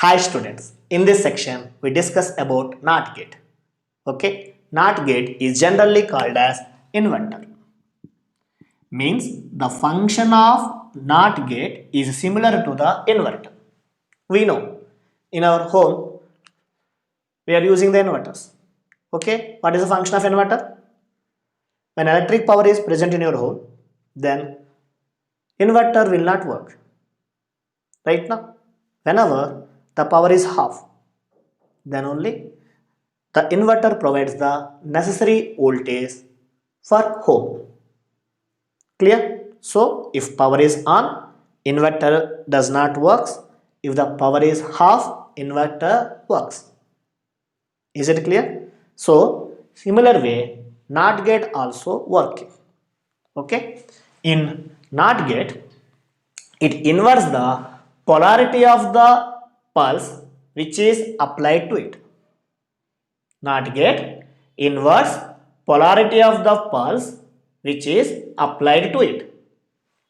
Hi students, in this section we discuss about NOT gate. Okay, NOT gate is generally called as inverter. Means the function of NOT gate is similar to the inverter. We know in our home we are using the inverters. Okay, what is the function of inverter? When electric power is present in your home, then inverter will not work. Right now, whenever the power is half, then only the inverter provides the necessary voltage for home. Clear? So, if power is on, inverter does not works. If the power is half, inverter works. Is it clear? So, similar way, NOT gate also working. Okay? In NOT gate, it inverts the polarity of the pulse which is applied to it. NOT gate inverts polarity of the pulse which is applied to it.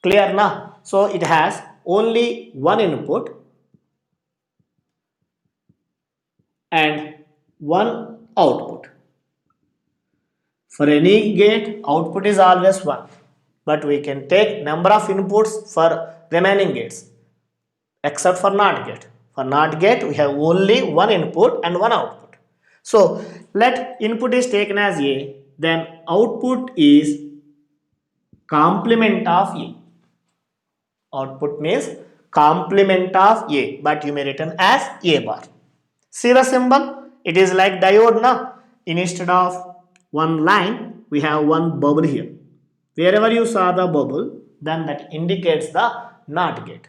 Clear now? So it has only one input and one output. For any gate, output is always 1. But we can take number of inputs for remaining gates except for NOT gate. For NOT gate, we have only one input and one output. So let input is taken as A, then output is complement of A. Output means complement of A, but you may written as A bar. See the symbol? It is like diode now. Instead of one line, we have one bubble here. Wherever you saw the bubble, then that indicates the NOT gate.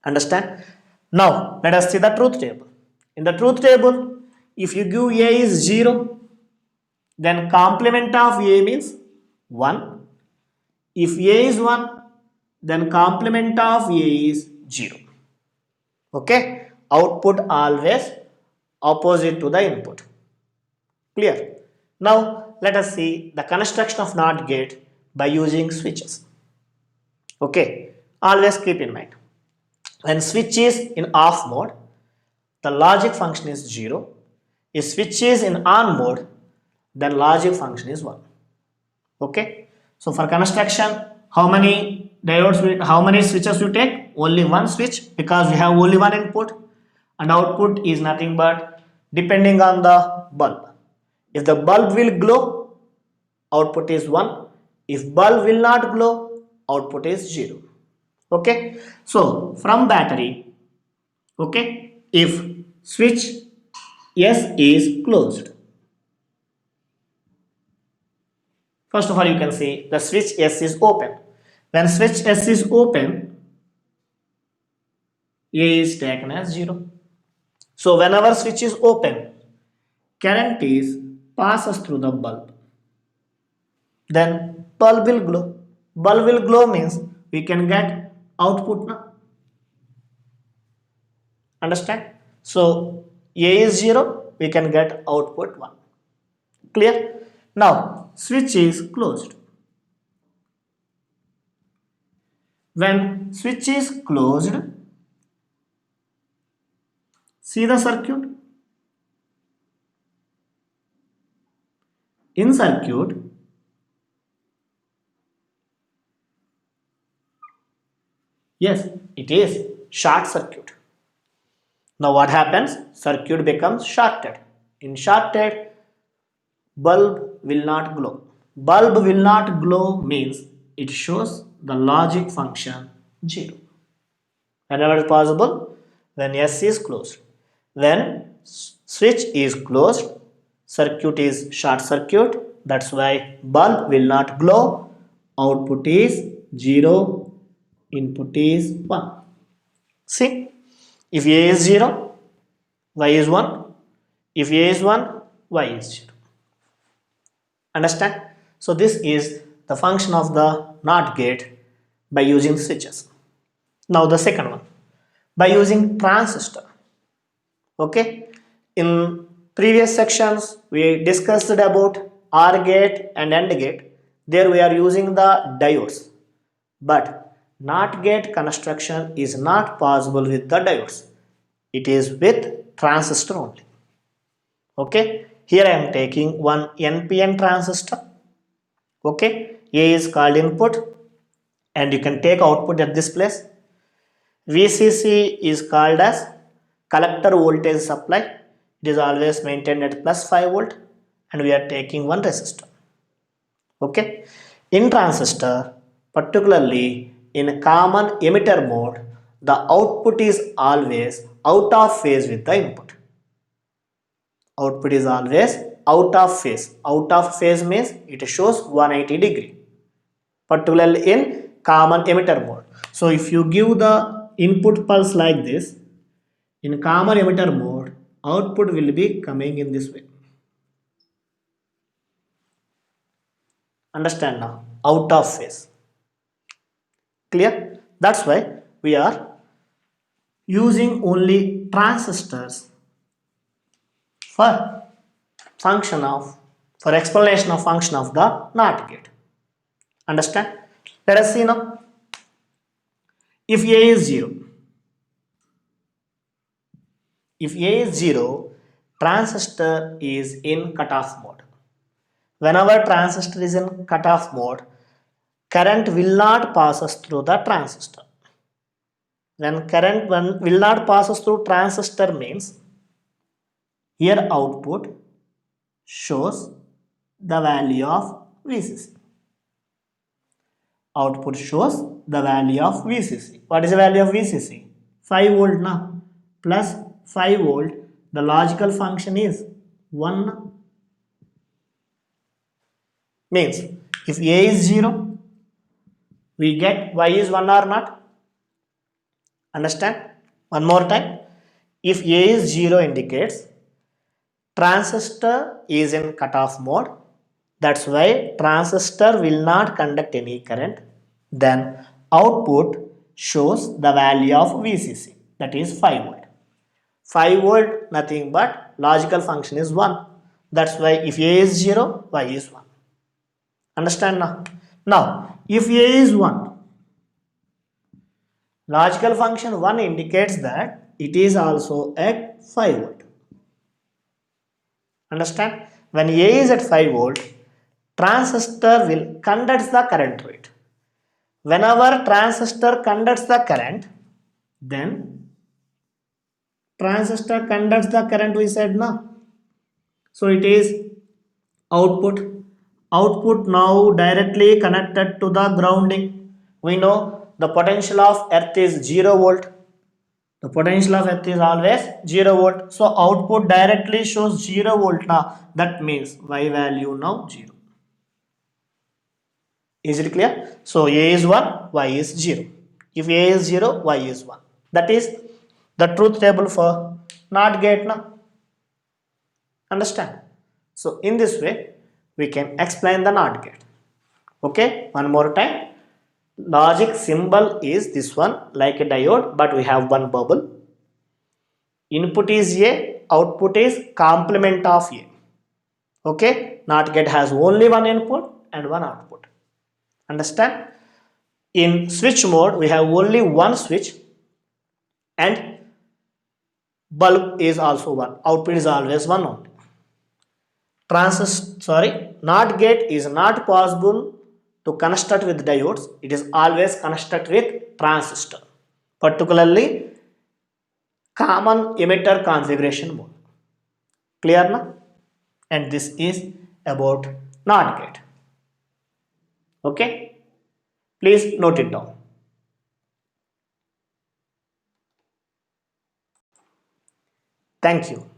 Understand? Now, let us see the truth table. In the truth table, if you give A is 0, then complement of A means 1. If A is 1, then complement of A is 0. Okay? Output always opposite to the input. Clear? Now, let us see the construction of NOT gate by using switches. Okay? Always keep in mind. When switch is in off mode, the logic function is 0. If switch is in on mode, then logic function is 1. Okay? So for construction, how many diodes, how many switches you take? Only one switch because we have only one input and output is nothing but depending on the bulb. If the bulb will glow, output is 1. If bulb will not glow, output is 0. Okay? So from battery, okay, if switch S is closed, first of all you can see the switch S is open. When switch S is open, A is taken as 0. So whenever switch is open, current is passes through the bulb. Then bulb will glow. Bulb will glow means we can get output now. Understand? So A is 0, we can get output 1. Clear? Now switch is closed. When switch is closed, see the circuit. In circuit, yes, it is short circuit. Now what happens? Circuit becomes shorted. In shorted, bulb will not glow. Bulb will not glow means it shows the logic function 0. Whenever possible, when S is closed. When switch is closed, circuit is short circuit. That's why bulb will not glow. Output is 0. Input is 1. See, if A is 0, Y is 1. If A is 1, Y is 0. Understand? So this is the function of the NOT gate by using switches. Now the second one, by using transistor. Okay, in previous sections we discussed about OR gate and AND gate. There we are using the diodes, but NOT gate construction is not possible with the diodes. it is with transistor only. Okay, here I am taking one NPN transistor. Okay, A is called input and you can take output at this place. VCC is called as collector voltage supply. It is always maintained at plus 5 volt and we are taking one resistor. Okay, in transistor, particularly in common emitter mode, the output is always out of phase with the input. Output is always out of phase. Out of phase means it shows 180 degree, particularly in common emitter mode. So if you give the input pulse like this, in common emitter mode, output will be coming in this way. Understand now? Out of phase. Clear? That's why we are using only transistors for function of, for explanation of function of the NOT gate. Understand? Let us see now. If A is 0, if A is 0, transistor is in cutoff mode. Whenever transistor is in cutoff mode, current will not passes through the transistor. When current will not passes through transistor means here output shows the value of VCC. Output shows the value of VCC. What is the value of VCC? 5 volt now. Plus 5 volt. The logical function is 1. Means if A is 0, we get Y is 1 or not. Understand? One more time. If A is 0 indicates transistor is in cutoff mode. That's why transistor will not conduct any current. Then output shows the value of VCC, that is 5 volt. 5 volt nothing but logical function is 1. That's why if A is 0, Y is 1. Understand now? Now, if A is 1, logical function 1 indicates that it is also at 5 volt. Understand? When A is at 5 volt, transistor will conduct the current rate. Whenever transistor conducts the current, then transistor conducts the current, we said na. So it is output. Output now directly connected to the grounding. We know the potential of earth is 0 volt. The potential of earth is always 0 volt. So output directly shows 0 volt now. That means Y value now 0. Is it clear? So A is 1, Y is 0. If A is 0, Y is 1. That is the truth table for NOT gate now. Understand? So in this way, we can explain the NOT gate. Okay, one more time. Logic symbol is this one, like a diode, but we have one bubble. Input is A, output is complement of A. Okay, NOT gate has only one input and one output. Understand? In switch mode, we have only one switch and bulb is also one. Output is always one only. NOT gate is not possible to construct with diodes. It is always construct with transistor, particularly common emitter configuration mode. Clear now? And this is about NOT gate. Okay? Please note it down. Thank you.